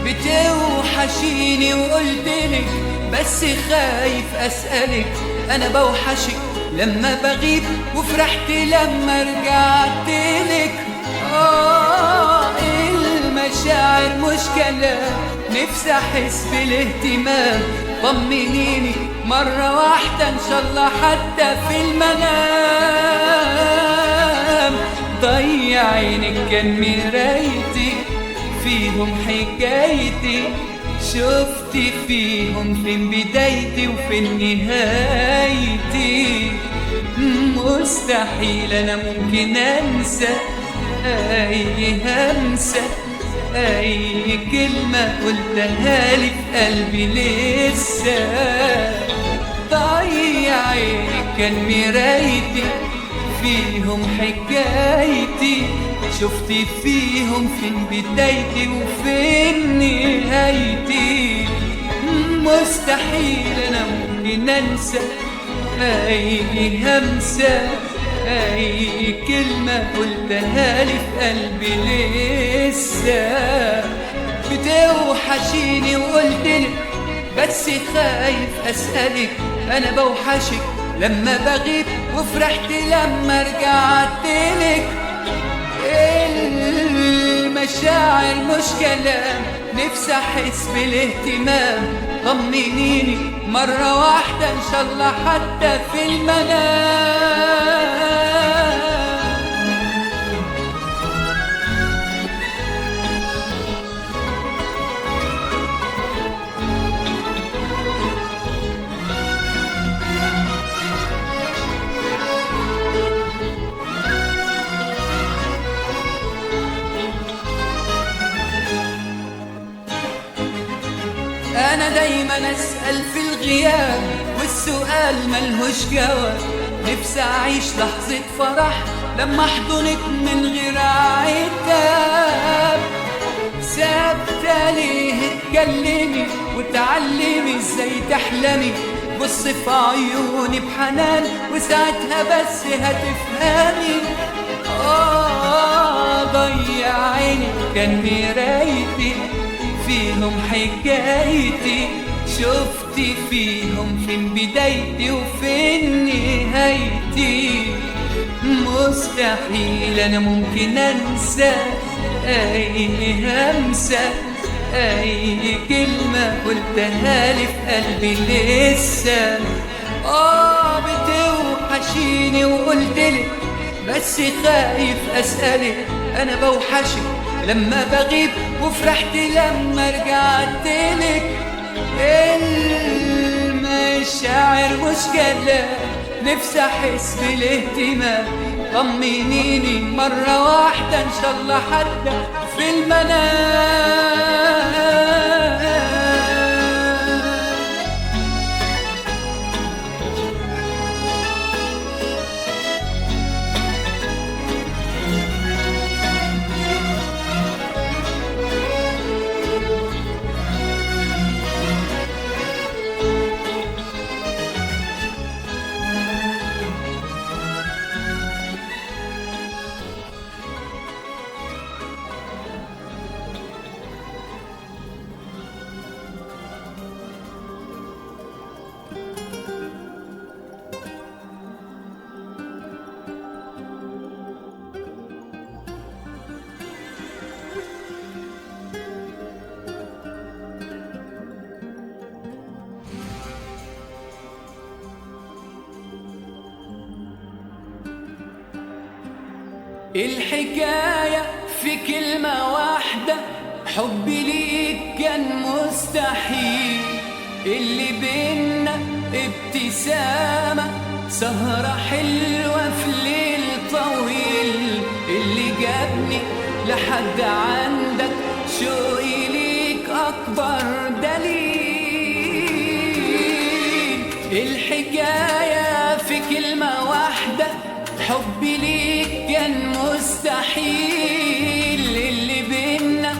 بتوحشيني وقلتلك بس خايف أسألك، أنا بوحشك لما بغيب وفرحت لما رجعتلك. المشاعر مش كلام، نفسي أحس بالاهتمام. طمنيني مرة واحدة إن شاء الله حتى في المنام. ضيع عينك كان مرايتي فيهم حكايتي، شفت فيهم فين بدايتي وفين نهايتي. مستحيل أنا ممكن أنسى أي همسة، أي كلمة قلتها لي في قلبي لسه. ضيع عينك كان مرايتي فيهم حكايتي، شفت فيهم فين بدايتي وفين نهايتي. مستحيل أنا ممكن أنسى أي همسة، أي كلمة قلتها لي في قلبي لسه. بتوحشيني وقلتلك بس خايف أسألك، أنا بوحشك لما بغيب وفرحت لما رجعتلك. المشاعر مش كلام، نفسي أحس بالاهتمام. طمنيني مرة واحدة إن شاء الله حتى في المنام. أنا دايما أسأل في الغياب والسؤال ملهوش جواب. نفسي أعيش لحظة فرح لما أحضنك من غير عتاب. ثابتة ليه اتكلمي وتعلمي ازاي تحلمي، بصي في عيوني بحنان وساعتها بس هتفهمي. ضيع عيني كان مرايتي فيهم حكايتي، شفت فيهم فين بدايتي وفين نهايتي. مستحيل أنا ممكن أنسى أي همسة، أي كلمة قلتها لي في قلبي لسه. بتوحشيني وقلتلك بس خايف أسألك، أنا بوحشك لما بغيب وفرحت لما رجعتلك. المشاعر مش كلام، نفسي أحس بالاهتمام. طمنيني مرة واحدة إن شاء الله حتى في المنام. الحكاية في كلمة واحدة، حبي ليك كان مستحيل. اللي بينا ابتسامة، سهرة حلوة في ليل طويل. اللي جابني لحد عندك، شوقي ليك أكبر دليل. الحكاية في كلمة واحدة، حبي ليك كان مستحيل. اللي بينا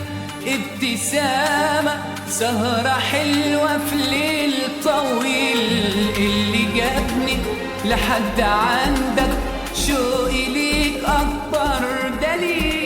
ابتسامة، سهرة حلوة في ليل طويل. اللي جابني لحد عندك، شوقي ليك أكبر دليل.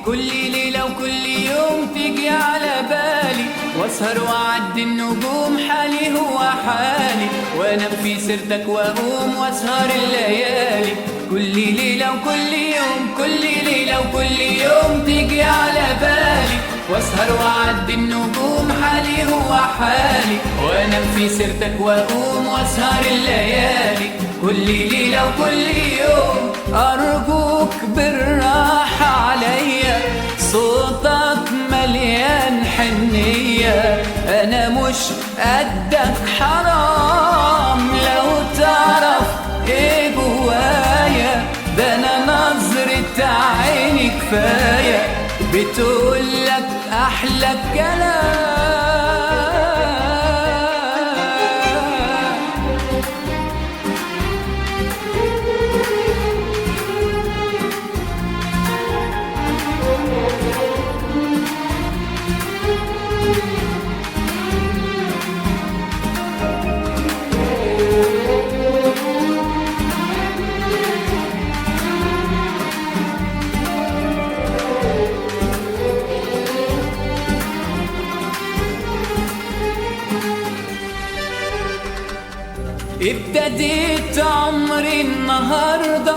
كل ليلة وكل يوم تيجي على بالي، واسهر واعدي النجوم، حالي هو حالي. وانام في سيرتك واقوم واسهر الليالي. كل ليلة وكل يوم، كل ليلة وكل يوم تيجي على بالي، واسهر واعدي النجوم، حالي هو حالي. وانام في سيرتك واقوم واسهر الليالي. كل ليلة وكل يوم ارجوك بالراحة عليا، صوتك مليان حنية. انا مش قدك حرام، لو تعرف ايه جوايا. ده انا نظرة عيني كفاية، بتقولك احلى كلام. ابتديت عمري النهاردة،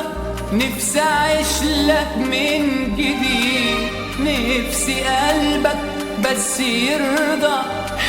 نفسي أعيش لك من جديد. نفسي قلبك بس يرضى،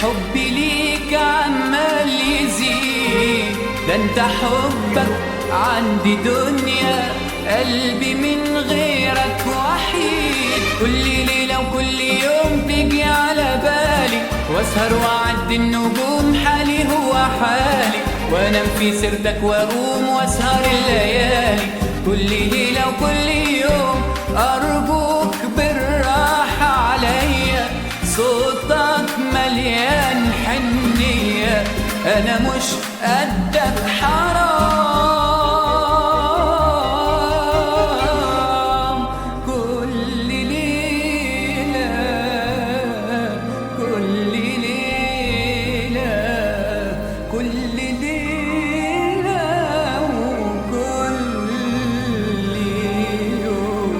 حبي ليك عمال يزيد. ده انت حبك عندي دنيا، قلبي من غيرك وحيد. كل ليلة وكل يوم تيجي على بالي، واسهر واعدي النجوم، حالي هو حالي. وانام في سيرتك واقوم واسهر الليالي. كل ليلة وكل يوم ارجوك بالراحة عليا، صوتك مليان حنية. انا مش قدك حرام. كل ليلة كل ليلة كل ليلة وكل يوم.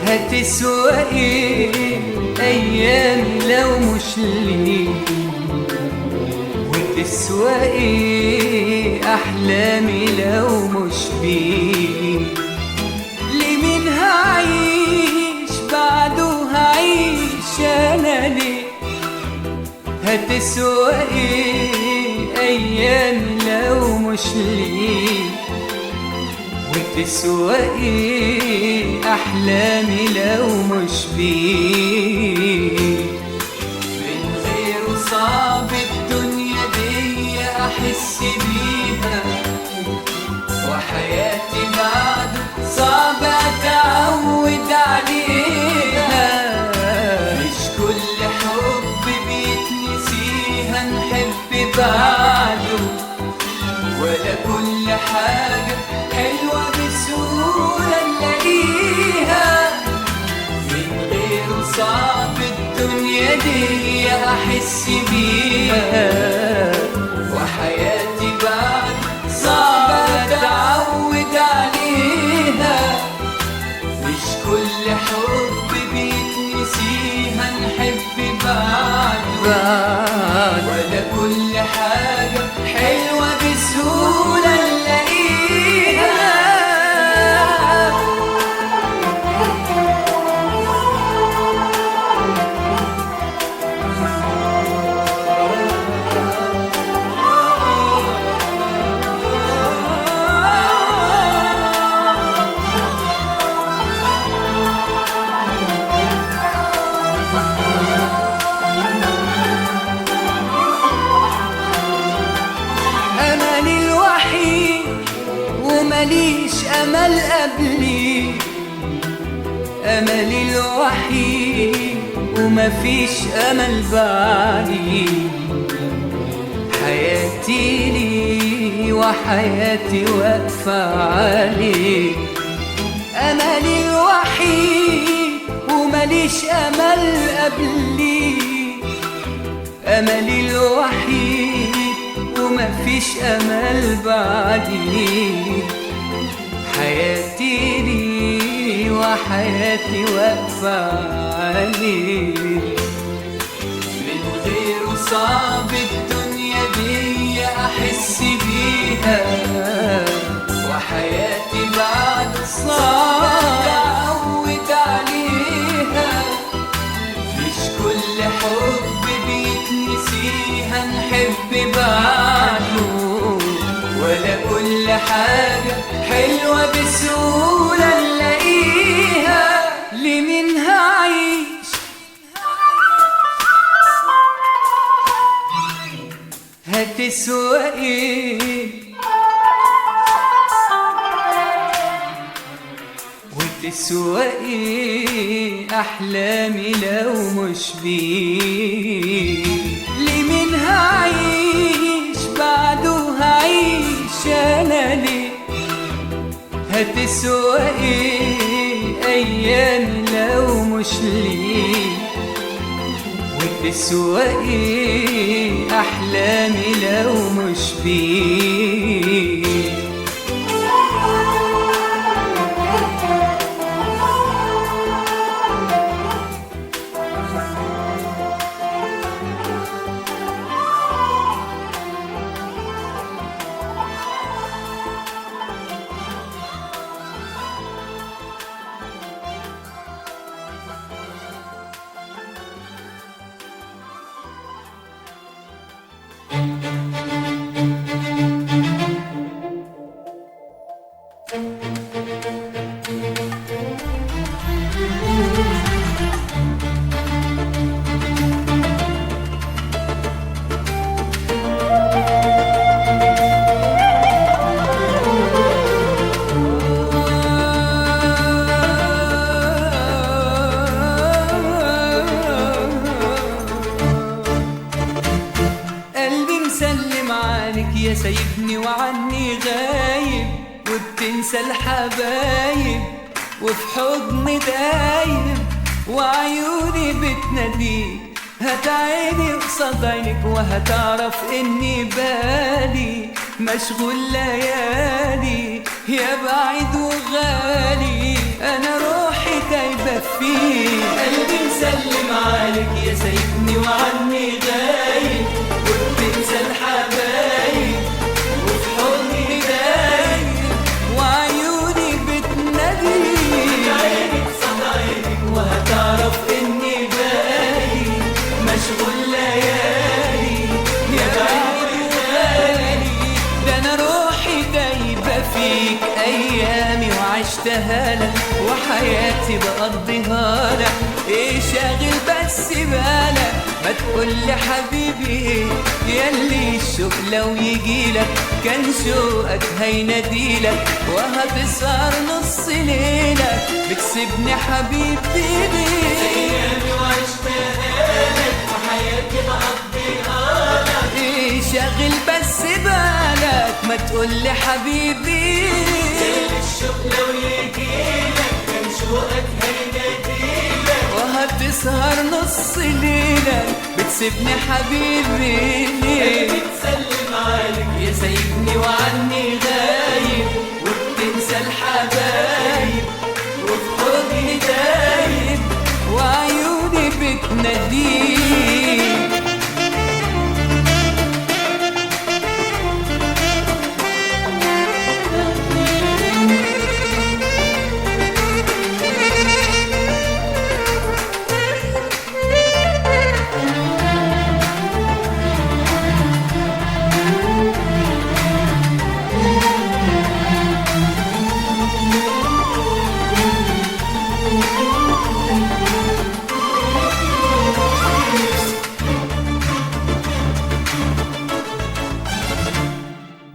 هتسوى ايه ايامي لو مش ليك؟ وتسوى ايه احلامي لو مش بيك؟ لمين هعيش بعده هعيش انا ليه؟ هتسوى ايه ايامي لو مش ليك؟ وتسوى ايه احلامي لو مش بيك؟ من غيره صعب الدنيا دي احس بيها، وحياتي بعده صعب اتعود عليها. الدنيا دي أحس بيها، وحياتي بعد صعبة أتعود عليها. مش كل حب بيتنسيها نحب بعده، ولا كل حاجة حلوة بسهولة نلاقيها. ماليش أمل قبلي، أملي الوحيد ومفيش أمل بعدي. حياتي لي وحياتي واقفة عليك، أملي الوحيد وماليش أمل قبلي، أملي الوحيد ومفيش أمل بعدي. حياتي لي وحياتي واقفة عليك، من غيره صعب الدنيا دي أحس بيها. وحياتي بعد صعب أتعود عليها. مش كل حب بيتنسيها نحب بعده، ولا كل حاجة حلوة بسهولة نلاقيها. لمنها عيش هتسوى ايه، وتسوى ايه احلامي لو مش بيه. لمنها عيش بعده هعيش انا ليه، هتسوى ايه ايامي لو مش ليه، وتسوى ايه احلامي لو مش بيه. يا سايبني وعني غايب، وبتنسى الحبايب وفي حضني دايب، وعيوني بتناديك هتعيني قصاد عينك، وهتعرف اني بالي مشغول ليالي يا بعيد وغالي. انا روحي دايبة فيك، قلبي مسلم عليك يا سايبني وعني غايب، وبتنسى الحبايب وفي حضني دايب، وعيوني بتناديك عينك قصاد عينك، وهتعرف اني بالي مشغول ليالي يا بعيد وغالي. ده انا روحي دايبة فيك، ايامي وعشتها لك، وحياتي بقضيها لك. ايه شاغل بس بالك، ما تقولي حبيبي ياللي الشوق لو يجيلك كان شوقك هيناديلك، وهتسهر نص ليلك بتسيبني حبيبي ليه. ايامي وعشتها لك وحياتي بقضيها لك، ايه شاغل بس بالك، ما تقولي حبيبي ياللي الشوق لو يجيلك كان شوقك هيناديلك، تسهر نص ليلة بتسيبني حبيبي ليه؟ بتسلم عليك يا سايبني وعني غايب وبتنسى الحبايب وفي حضني دايب وعيوني بتناديك.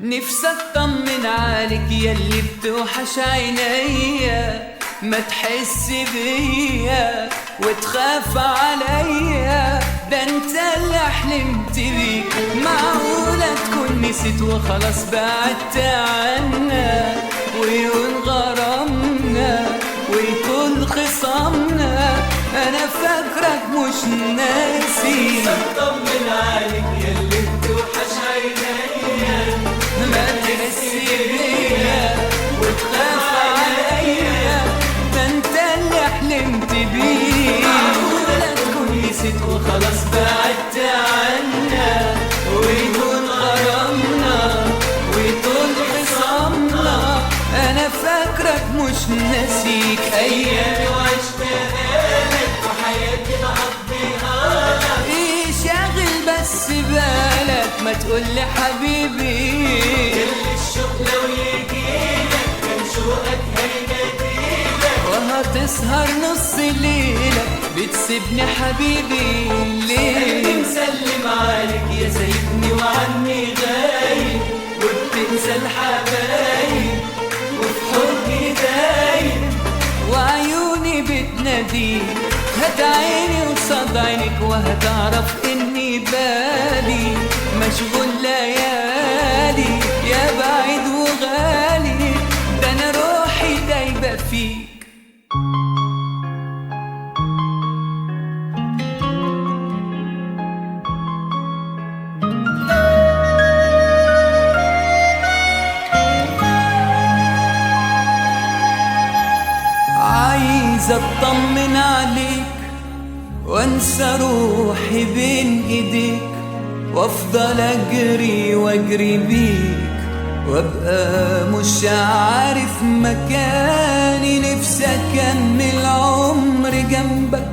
نفسي اطمن عليك ياللي بتوحش عينيا، ما تحس بيا وتخاف عليا، ده انت اللي حلمت بيك. معقولة تكون نسيت وخلاص بعدت عنا، ويقول غرامنا ويكون خصامنا، انا فاكرك مش ناسي. اطمن عليك ياللي بتوحش عينيا، ما تحس بيا وتخاف عليا، ده انت اللي حلمت بيه. معقولة تكون نسيت وخلاص بعدت عنا، ويكون غرامنا ويكون خصامنا، انا فاكرك مش ناسيك. ايامي وعشتها لك وحياتي بقضيها لك، ايه شاغل بس بالك ما تقولي حبيبي، اللي الشوق لو يجيلك كان شوقك هيناديلك، وهتسهر نص ليلة بتسيبني حبيبي ليه؟ مسلم عليك يا سايبني وعني غايب وبتنسى الحبايب وفي حضني دايب وعيوني بتناديك. هات عيني وصاد عينك وهتعرف اني بالي مشغول ليالي، يا بعيد وغالي، ده انا روحي دايبة فيك. عايز اطمن عليك وانسى روحي بين ايديك، وافضل اجري واجري بيك، وابقى مش عارف مكاني. نفسي اكمل عمري جنبك،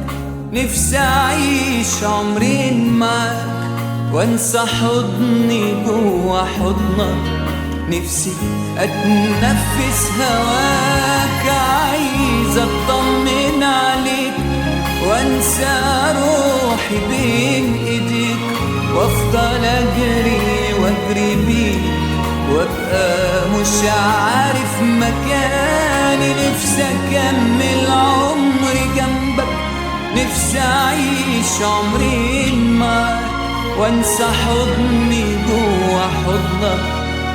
نفسي اعيش عمرين معاك، وانسى حضني جوا حضنك، نفسي اتنفس هواك. عايز اطمن عليك وانسى روحي بين ايديك، وافضل اجري واجري بيك، وابقى مش عارف مكاني. نفسي اكمل عمري جنبك، نفسي اعيش عمرين معاك، وانسى حضني جوا حضنك،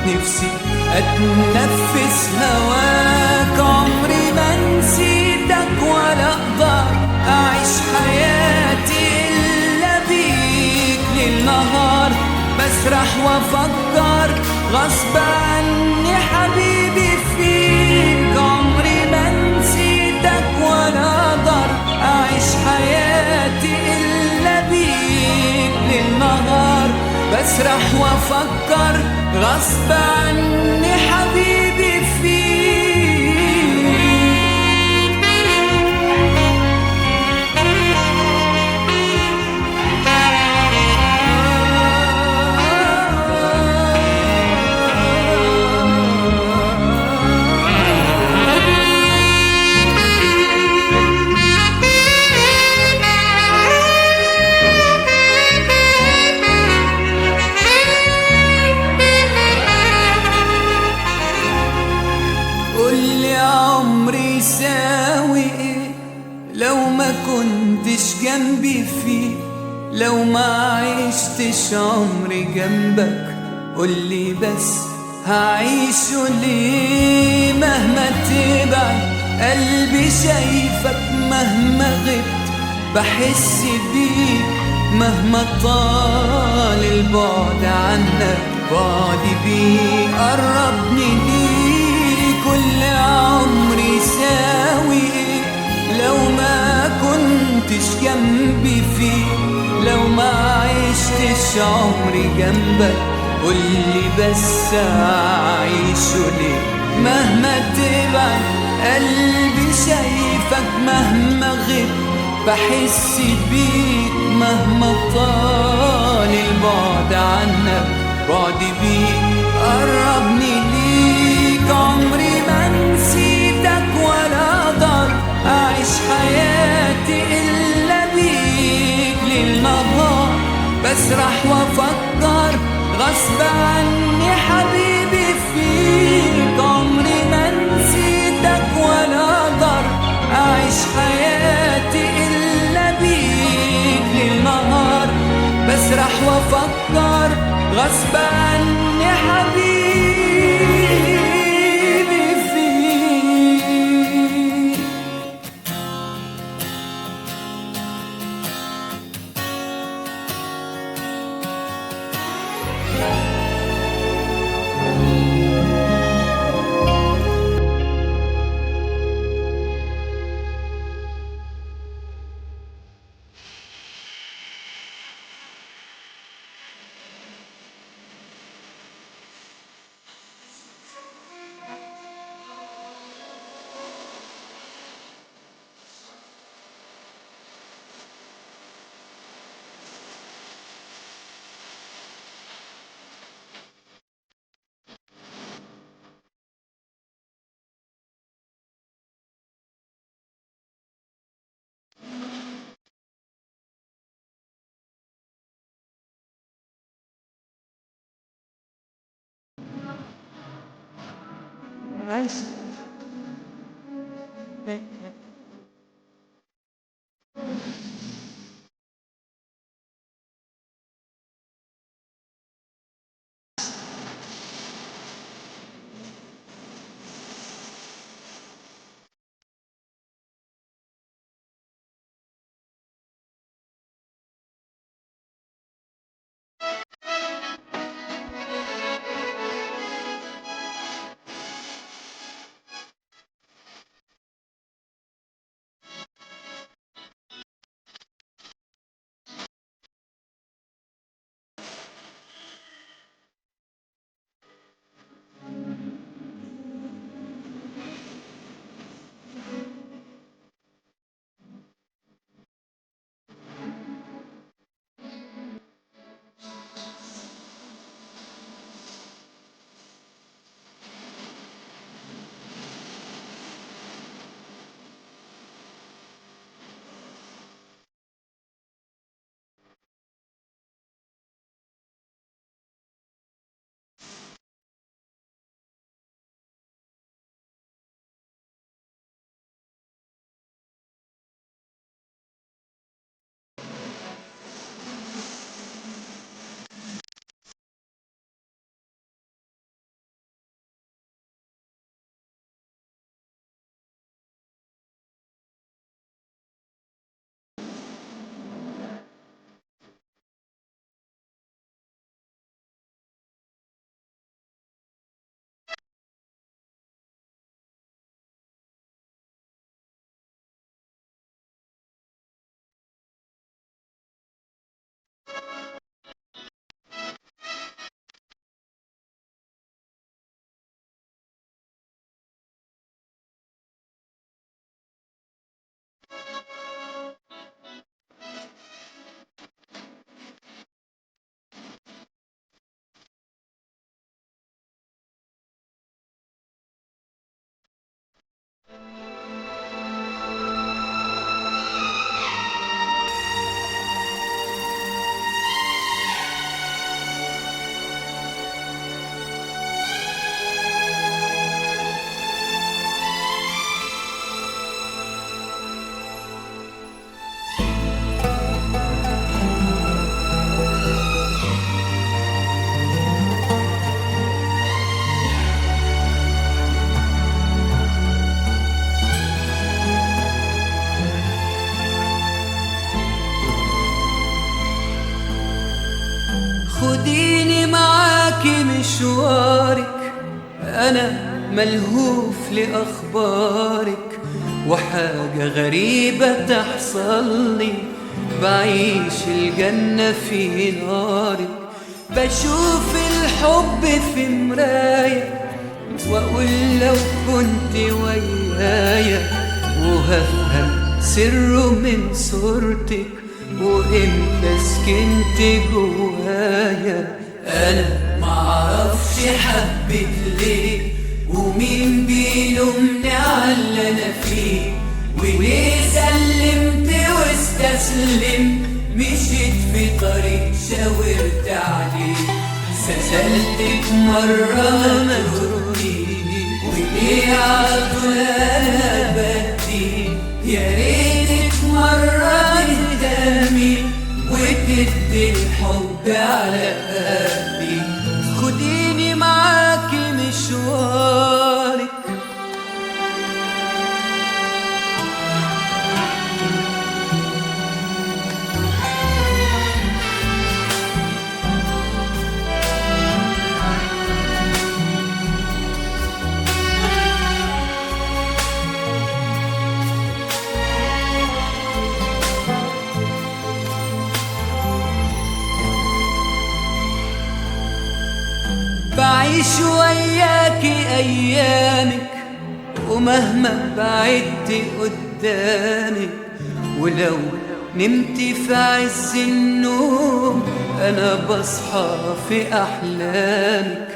نفسي اتنفس هواك. عمري ما نسيتك ولا اقدر اعيش حياتي الا بيك. ليل نهار بسرح وافكر غصب عني حبيبي فيك. عمري ما نسيتك ولا اقدر اعيش حياتي الا بيك. ليل نهار بسرح وافكر غصب عني حبيبي فيك. قولي عمري يساوي ايه لو ما كنتش جنبي فيه، لو ما عشتش عمري جنبك. قولي بس هعيشه ليه؟ مهما تبعد قلبي شايفك، مهما غبت بحس بيك مهما طال البعد عنك. بعدي بيك قربني ليك، كل عمري يساوي ايه لو ما كنتش جنبي فيك، لو ما عشتش عمري جنبك. قولي بس أعيشه ليه؟ مهما تبعد قلبي شايفك، مهما غبت بحس بيك مهما طال البعد عنك. بعدي بيك قربني ليك، عمري ما نسيتك ولا اقدر اعيش حياتي الا بيك. ليل نهار بسرح وافكر غصب عني حبيبي فيك. عمري ما نسيتك ولا اقدر اعيش حياتي الا بيك. ليل نهار بسرح وافكر غصب عني حبيبي أنا ملهوف لأخبارك، وحاجة غريبة تحصل لي، بعيش الجنة في نارك. بشوف الحب في مراية وأقول لو كنت ويايا، وهفهم سره من صورتك وإمتى سكنت جوايا. أنا معرفش حبك ليه، ومين بيلومني على اللي أنا فيه، وليه سلمت واستسلمت، مشيت في طريق شاورت عليه. سألتك مرة ما ترديني، وليه عطول أنا بدي، يا ريتك مرة تهتمي وتدي الحب على قلبي. خديني معاكي مشوارك، بعيش وياكي أيامك، ومهما بعدت قدامك، ولو نمت في عز النوم أنا بصحى في أحلامك.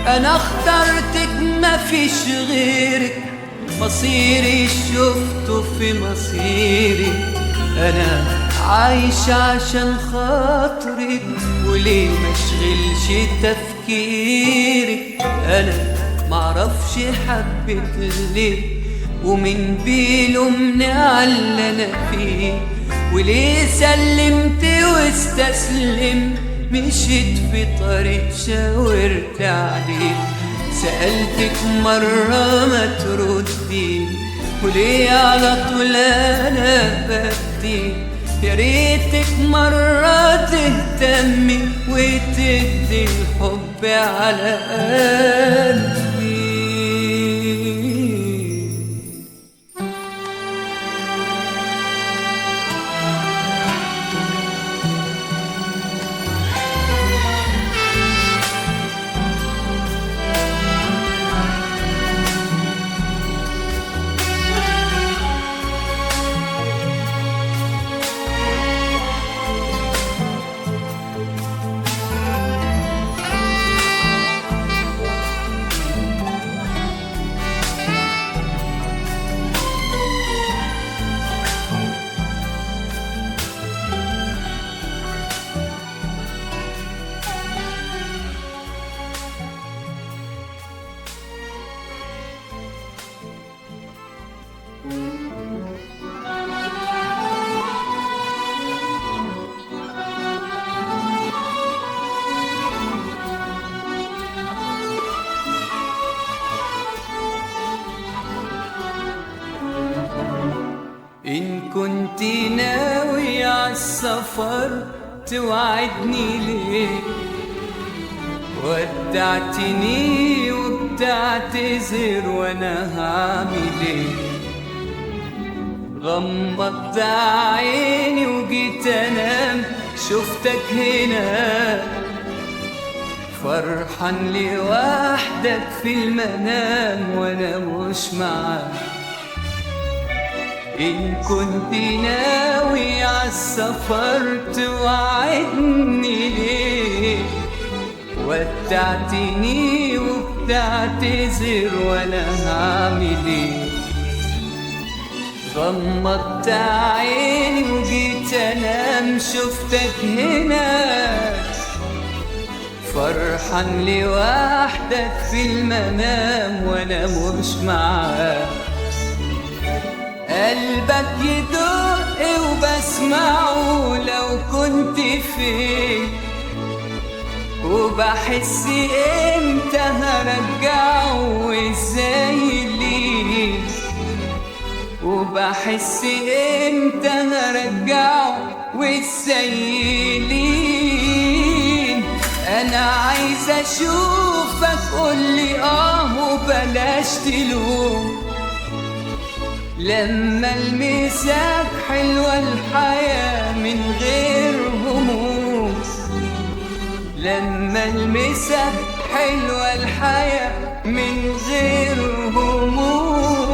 أنا اخترتك مفيش غيرك، مصيري شفته في مصيري. أنا عايش عشان خاطرك، وليه مشغلش تفكيرك. أنا معرفش حبك ليه، ومين بيلومني على اللي أنا فيه، وليه سلمت واستسلمت، مشيت في طريق شاورت عليه. سألتك مرة ما تردي، وليه على طول أنا بدي، يا ريتك مرة تهتمي وتدي الحب على قلبي. إن كنت ناوي عالسفر توعدني ليه، ودعتني وبتعتذر وانا هعمل ايه؟ غمضت عيني وجيت انام شفتك هنا، فرحان لوحدك في المنام وانا مش معاك. إن كنت ناوي عالسفر توعدني ليه، ودعتني وبتعتذر وانا هعمل ايه؟ غمضت عيني وجيت انام شفتك هنا، فرحان لوحدك في المنام وانا مش معاك. قلبك يدق وبسمعه لو كنت فين، وبحس امتى هرجعه وازاي ليه، وبحس امتى هرجعه وازاي ليه. انا عايز اشوفك قولي وبلاش تلوم. لما المساك حلوة الحياة من غير هموم. لما المساك حلوة الحياة من غير هموم.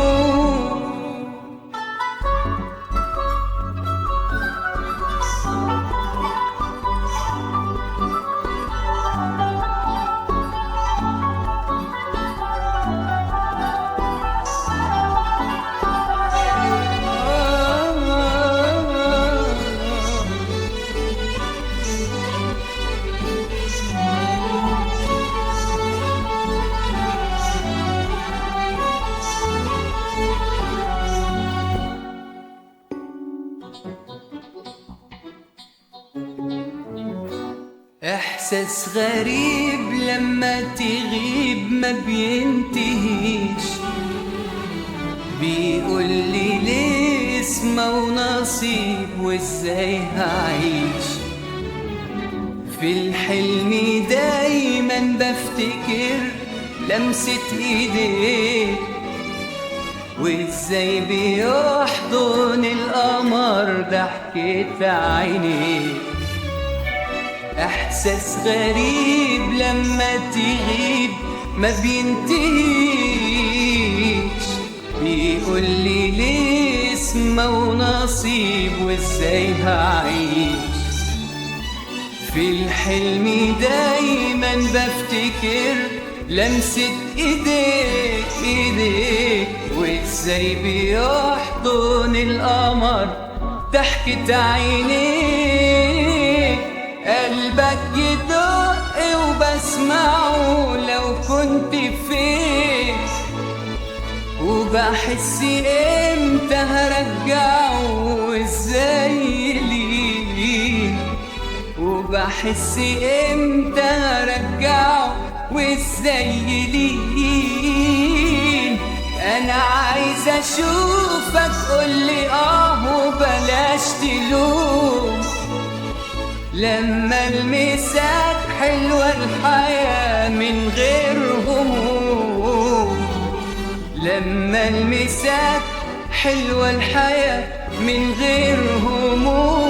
إحساس غريب لما تغيب ما بينتهيش. بيقولي ليه اسمه ونصيب وازاي هعيش. في الحلم دايما بفتكر لمسة ايديك وازاي بيحضن القمر ضحكة عينيك. احساس غريب لما تغيب ما بينتهيش. بيقولي ليه اسمه ونصيب وازاي هعيش. في الحلم دايما بفتكر لمسة ايديك وازاي بيحضن القمر ضحكة عينيك. قلبك يدق وبسمعه لو كنت فين. وبحس امتى هرجعه وازاي ليه. وبحس امتى هرجعه وازاي ليه. انا عايز اشوفك قولي وبلاش تلوم. لما المساك حلوة الحياة من غير هموم. لما المساك حلوة الحياة من غير هموم.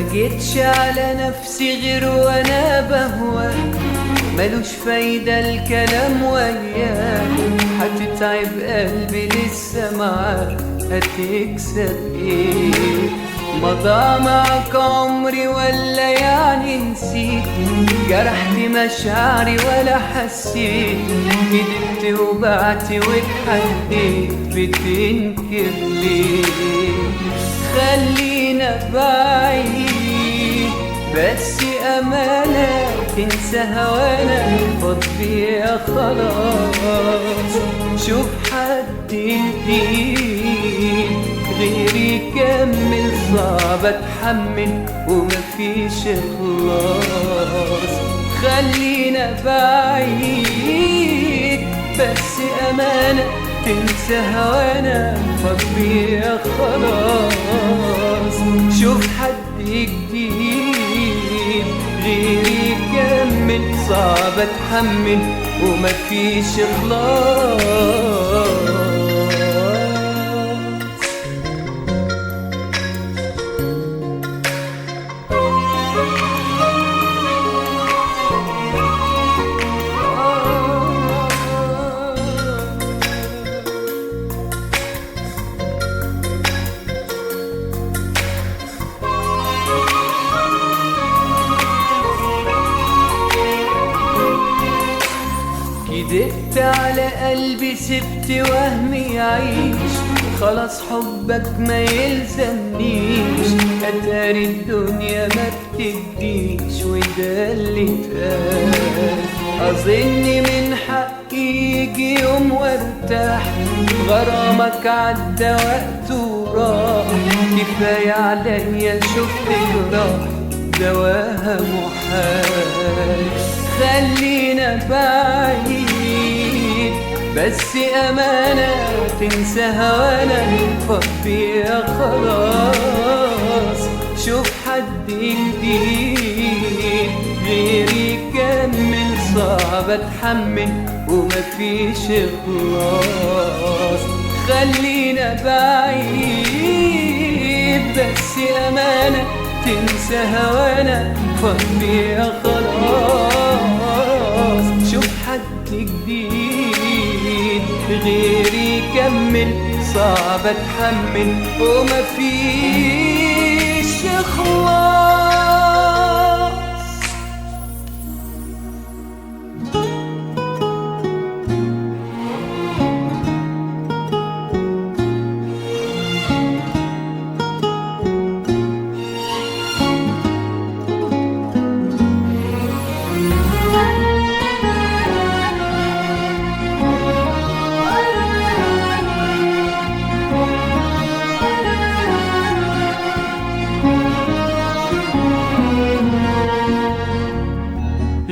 ما جيتش على نفسي غير وانا بهوى، ملوش فايدة الكلام وياك، هتتعب قلبي لسه معاك، هتكسب ايه؟ مضى معك عمري ولا يعني نسيت؟ جرحت مشاعري ولا حسيت؟ كدبت وبعت واتحديت، بتنكر ليه؟ خلينا بعيد بس أمانة، تنسى هوانا فضي خلاص، شوف حد جديد غيري كمل، صعب اتحمل ومفيش خلاص. خلينا بعيد بس أمانة، تنسى هوانا فضي خلاص، شوف حد جديد غيري كمل، صعب اتحمل ومفيش خلاص. كدبت على قلبي سبت وهمي يعيش، خلاص حبك ما يلزمنيش، أتاري الدنيا ما بتديش وده اللي اتقال. أظن من حقي يجي يوم وارتاح، غرامك عدى وقته وراح، كفاية عليا شفت جراح دواها محال. خلينا بعيد بس أمانة، تنسى هوانا فضي خلاص، شوف حد جديد غيري كمل، صعب اتحمل ومفيش خلاص. خلينا بعيد بس أمانة، تنسى هوانا فضي خلاص، شوف حد جديد غيري كمل، صعب اتحمل ومفيش خلاص.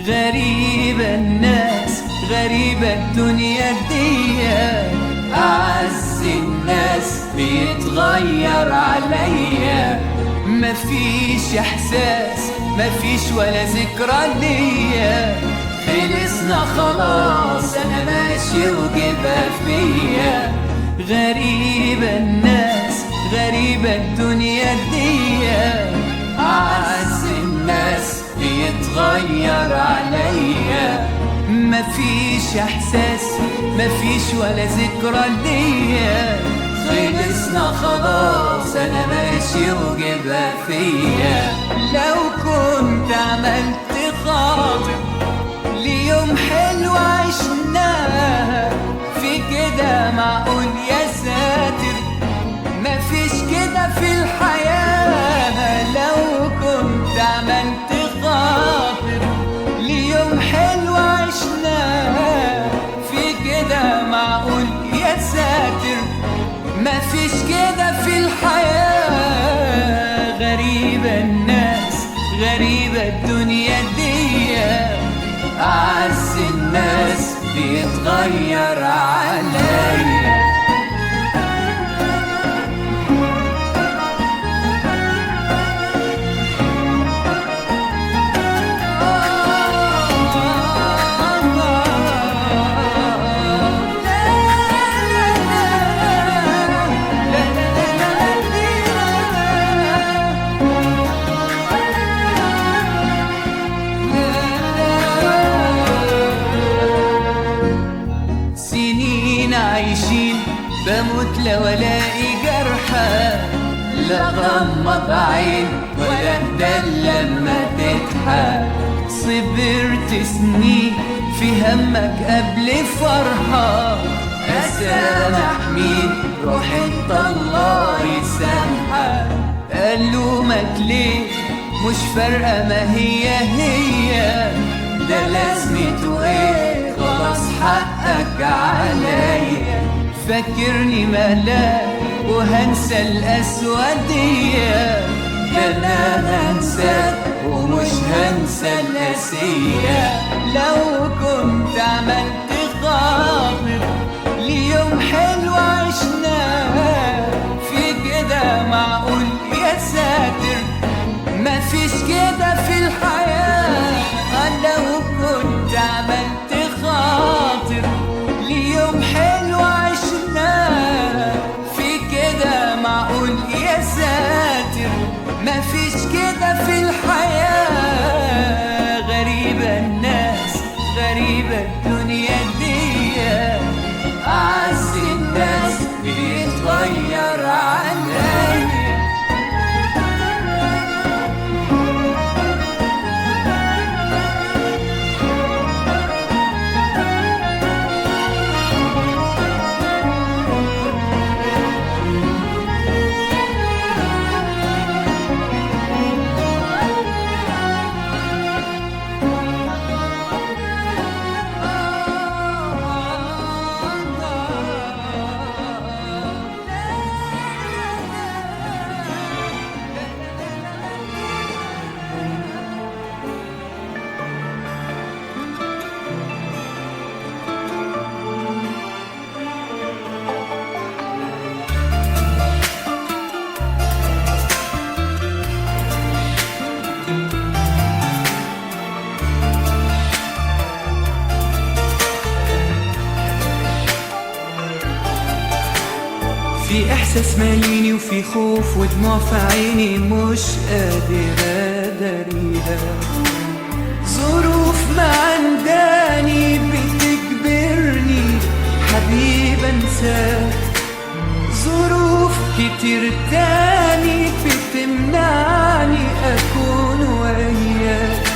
غريبة الناس غريبة الدنيا دي، أعز الناس بيتغير عليا، مفيش إحساس مفيش ولا ذكرى ليا، خلصنا خلاص أنا ماشي وجبها فيا. غريبة الناس غريبة الدنيا دي، أعز الناس بيتغير عليا، مفيش احساس مفيش ولا ذكرى ليا، خلصنا خلاص انا ماشي وجبها فيا. لو كنت عملت خاطر ليوم حلو عشناه، في كده معقول يا ساتر؟ مفيش كده في الحياة. لو كنت عملت خاطر ليوم حلو عشناه، في كده معقول يا ساتر؟ مفيش كده في الحياة. غريبة الناس غريبة الدنيا دي، أعز الناس بيتغير عليا. لا غمض عين ولا اهدى لما تضحك. صبرت سنين في همك قبل فرحة، أسامح مين؟ روح انت الله يسامحك. ألومك ليه؟ مش فارقة ما هي هي، ده لازمته ايه؟ خلاص حقك عليا. فاكرني ملاك وهنسى الأسودية، ده أنا هنساك ومش هنسى القاسية. لو كنت عملت خاطر ليوم حلو عشناه، في كده معقول يا ساتر؟ مفيش كده في الحياة. لو كنت عملت خاطر ليوم حلو عشناه، في كده معقول يا ساتر؟ مفيش كده في الحياة. غريبة الناس غريبة الدنيا دي، أعز الناس بيتغير عليا. في إحساس ماليني وفي خوف ودموع في عيني مش قادر أداريها. ظروف معنداني بتجبرني حبيب أنساك، ظروف كتير تاني بتمنعني أكون وياك.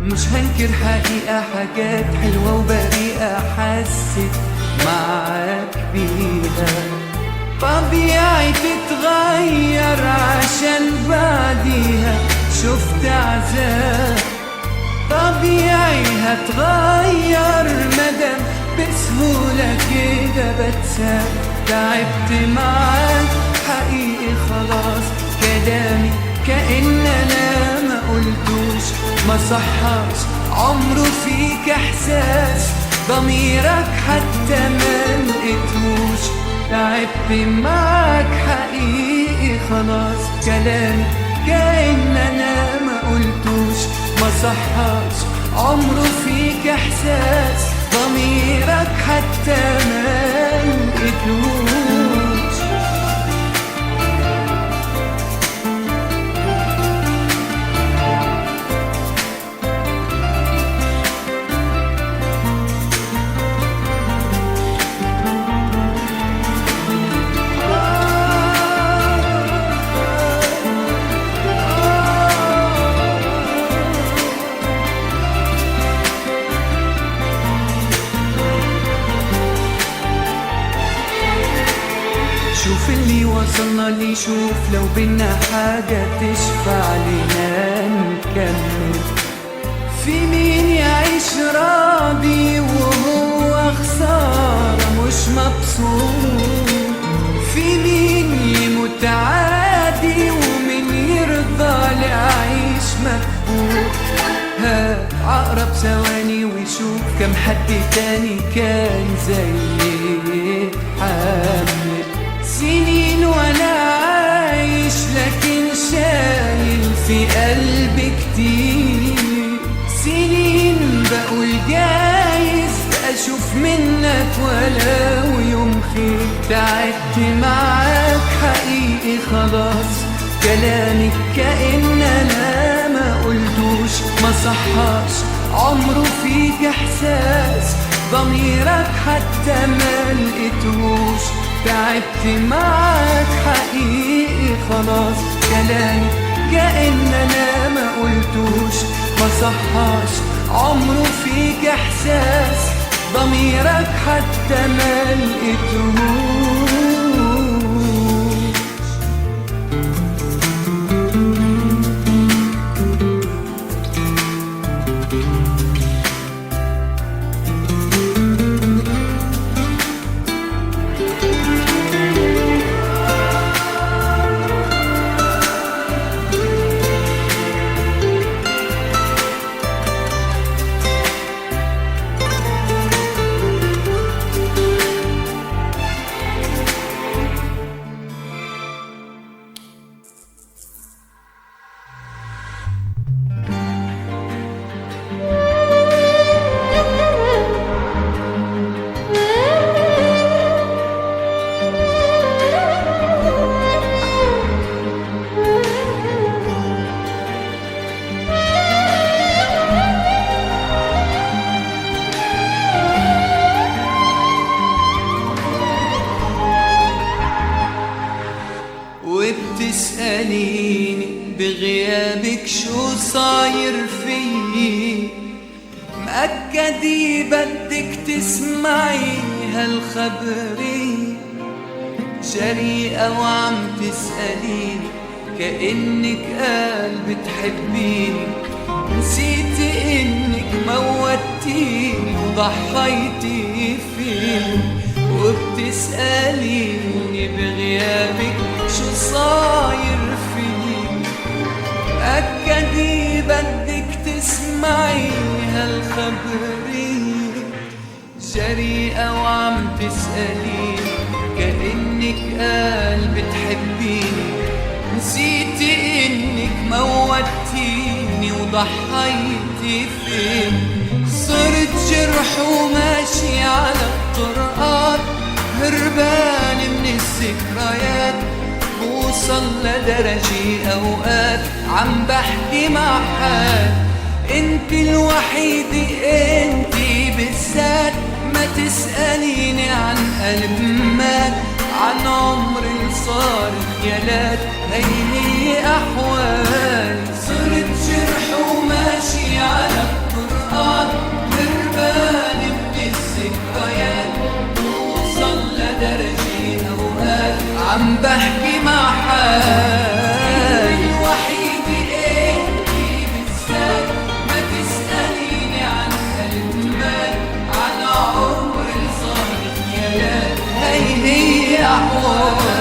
مش هنكر حقيقة حاجات حلوة وبريئة حسيت معاك بيها. طبيعي تتغير عشان بعديها شفت عذاب، طبيعي هتغير مدام بسهولة كده بتساب. تعبت معاك حقيقي خلاص، كلامي كأن أنا ما قلتوش، ما صحاش عمره فيك إحساس، ضميرك حتى ما لقيتهوش. تعبت معاك حقيقي خلاص، كلامي كأن أنا ما قلتوش، ما صحاش عمره فيك إحساس، ضميرك حتى ما لقيتهوش. شوف اللي وصلنا لي، شوف لو بينا حاجة تشفع لنا نكمل. في مين يعيش راضي وهو خسارة مش مبسوط؟ في مين يموت عادي ومين يرضى لعيش مكبوت؟ عقرب ثواني ويشوف كم حد تاني كان زي حامل. سنين وانا عايش لكن شايل في قلبي كتير، سنين بقول جايز اشوف منك ولو يوم خير. تعبت معاك حقيقي خلاص، كلامك كأن انا ما قلتوش، ما صحاش عمره فيك احساس، ضميرك حتى ما لقيتهوش. تعبت معاك حقيقي خلاص. خلاص كلامي كأن انا ما قلتوش، ما صحاش عمره فيك احساس، ضميرك حتى ما لقيتهوش. وبتسأليني بغيابك شو صاير فيي، مأكدي بدك تسمعي هالخبرية، جريئة وعم تسأليني كأنك قال بتحبيني، نسيتي انك موتيني وضحيتي فيني. وبتسأليني بغيابك شو صاير فيي، أكدي بدك تسمعي هالخبرية، جريئة وعم تسأليني كأنك قال بتحبيني، نسيتي انك موتيني وضحيتي فيني. صرت جرح وماشي على الطرقات، هربان من الذكريات، بوصل لدرجة أوقات عم بحكي مع حال، انت الوحيدة انت بالذات، ما تسأليني عن قلب مات، عن عمر صار خيالات، هي أحوال. صرت جرح وماشي على الطرقات، هربان من الذكريات، بوصل لدرجة أوقات عم بحكي مع حالي، الوحيدة انتي بالذات، ما تسأليني عن قلب مات، عن عمر صار خيالات، هي أحوالي.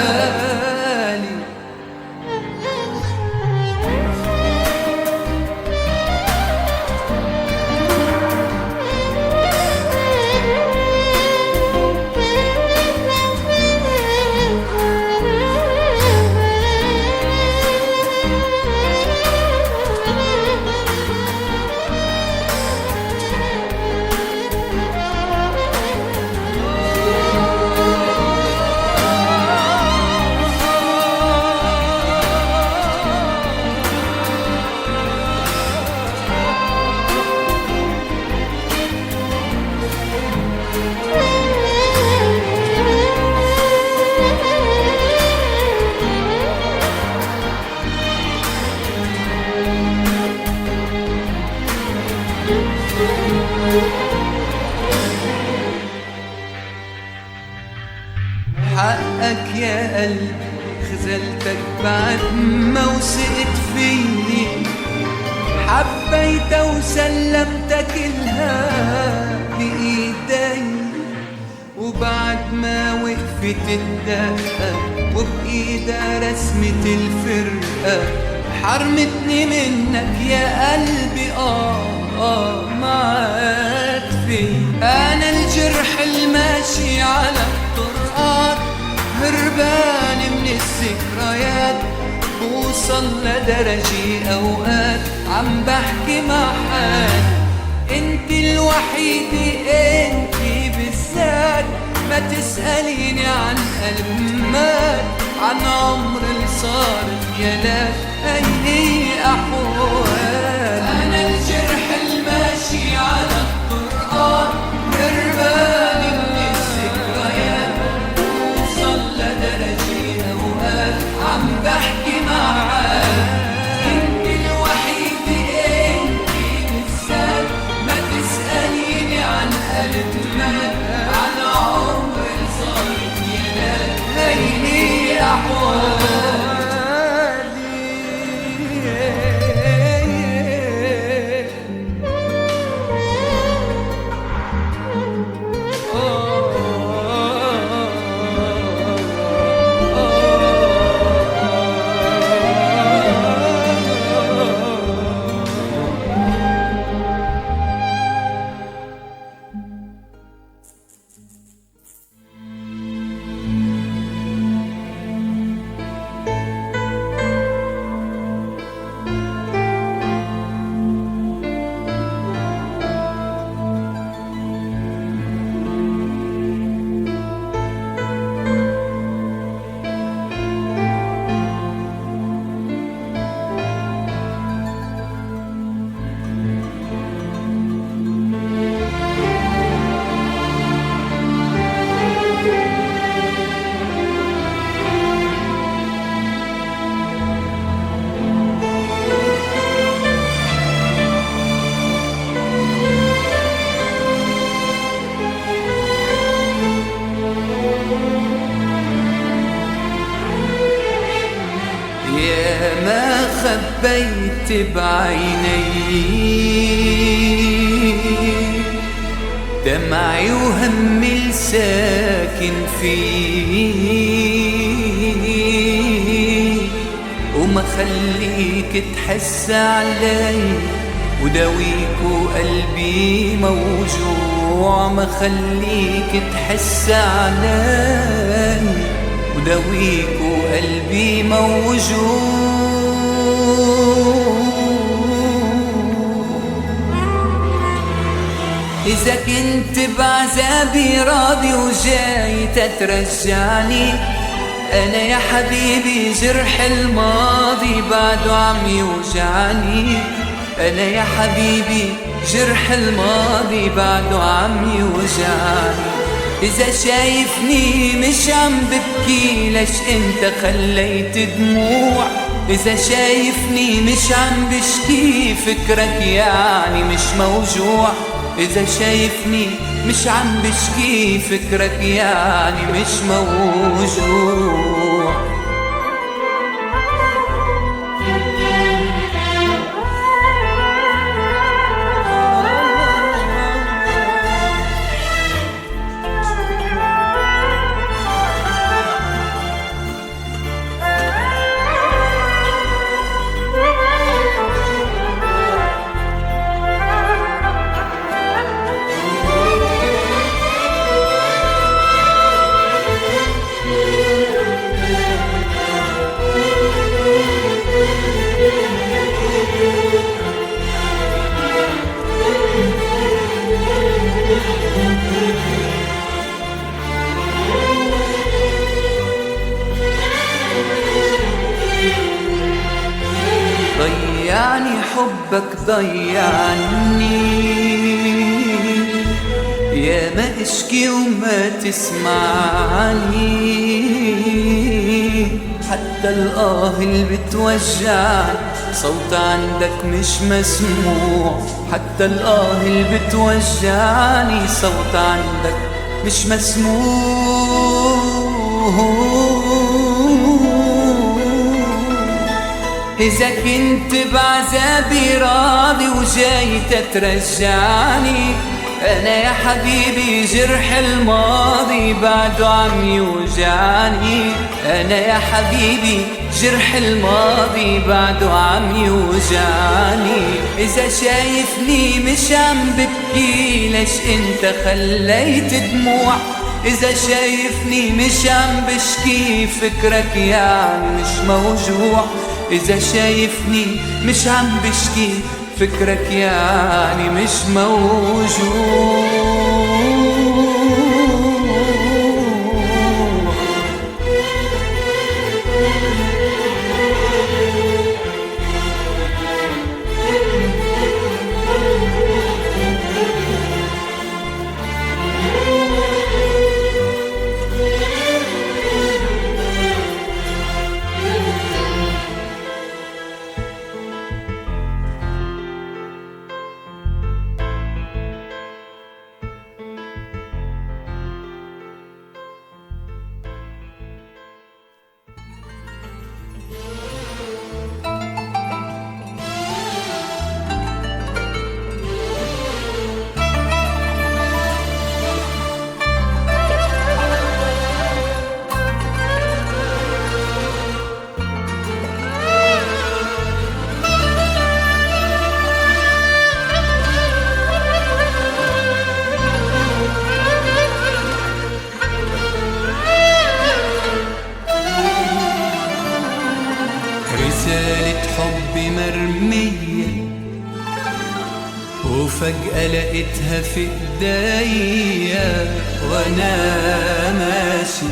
حقك يا قلبي خذلتك بعد ما وثقت فيي، حبيتها وسلمتك لها بإيدي، وبعد ما وقفت الدقة وبإيدها رسمة الفرقة، حرمتني منك يا قلبي ما عاد في. أنا الجرح الماشي على الطرقات، هربان من الذكريات، بوصل لدرجة أوقات عم بحكي مع حالي، انت الوحيدة انت بالذات، ما تسأليني عن قلب مات، عن عمر صار خيالات، هي أحوال. أنا الجرح الماشي على الطرقات، هربان من الذكريات، بوصل لدرجة أوقات عم بحكي يا ما خبيت بعيني دمعي وهمي الساكن فيه، وما خليك تحس علي وداويك وقلبي موجوع. ما خليك تحس علي وداويك وقلبي موجوع. إذا كنت بعذابي راضي وجاي تترجعني، أنا يا حبيبي جرح الماضي بعده عم يوجعني. أنا يا حبيبي جرح الماضي بعده عم يوجعني. إذا شايفني مش عم ببكي ليش انت خليت دموع؟ إذا شايفني مش عم بشكي فكرك يعني مش موجوع. إذا شايفني مش عم بشكي فكرك يعني مش موجوع. ضيعني حبك ضيعني، يا ما اشكي وما تسمعني. حتى الآه اللي بتوجعني صوت عندك مش مسموع. حتى الآه اللي بتوجعني صوت عندك مش مسموع. إذا كنت بعذابي راضي وجاي تترجعني، أنا يا حبيبي جرح الماضي بعده عم يوجعني. أنا يا حبيبي جرح الماضي بعده عم يوجعني. إذا شايفني مش عم ببكي ليش انت خليت دموع؟ إذا شايفني مش عم بشكي فكرك يعني مش موجوع. إذا شايفني مش عم بشكي فكرك يعني مش موجوع. رسالة حب مرمية وفجأة لقيتها في ايديا وانا ماشي.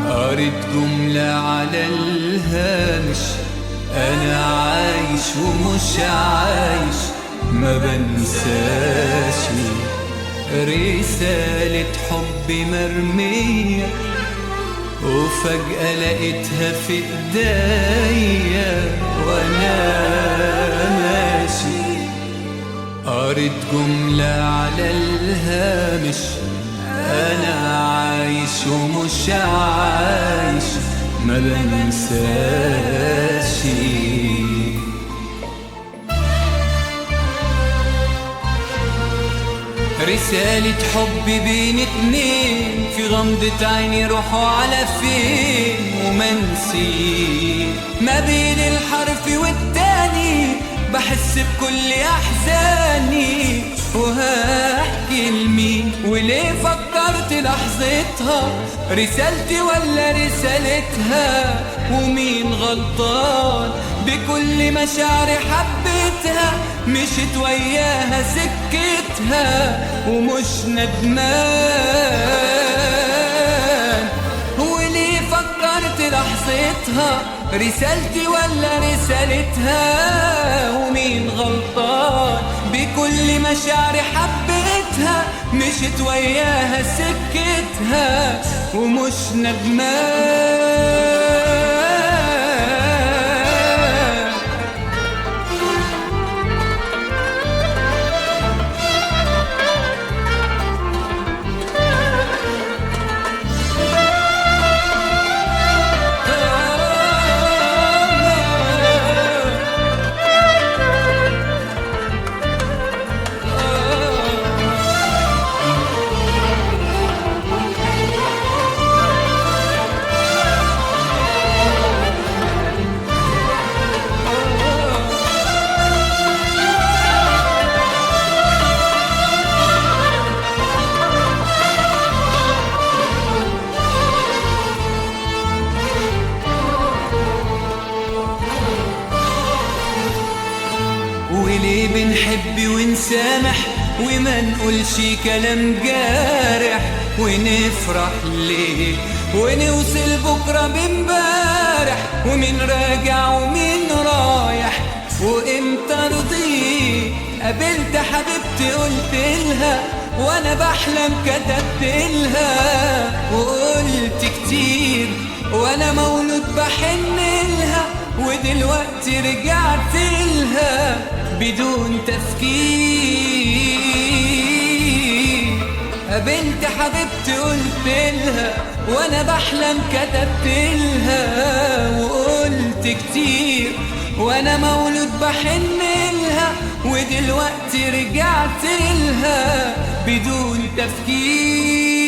قريت جملة على الهامش، انا عايش ومش عايش ما بنساش. رسالة حب مرمية وفجأة لقيتها في ايديا وانا ماشي. قريت جملة على الهامش، انا عايش ومش عايش ما بنساش. رسالة حب بين اتنين في غمضة عيني روحوا على فين ومنسي ما بين الحرف والتاني بحس بكل أحزاني وهحكي لمين وليه فكرت لحظتها رسالتي ولا رسالتها ومين غلطان بكل مشاعري حبيتها مشيت وياها سكتها ومش ندمان وليه فكرت لحظتها رسالتي ولا رسالتها ومين غلطان بكل مشاعري حبيتها مشيت وياها سكتها ومش ندمان. وليه بنحب ونسامح وما نقولش كلام جارح ونفرح ليه ونوصل بكرة بمبارح ومين راجع ومين رايح وامتى رضيت قابلت حبيبتي قلت لها وانا بحلم كتبت لها وقلت كتير وانا مولود بحن لها ودلوقتي رجعت لها بدون تفكير قابلت حبيبتي قلت لها وانا بحلم كتبت لها وقلت كتير وانا مولود بحن لها ودلوقتي رجعت لها بدون تفكير.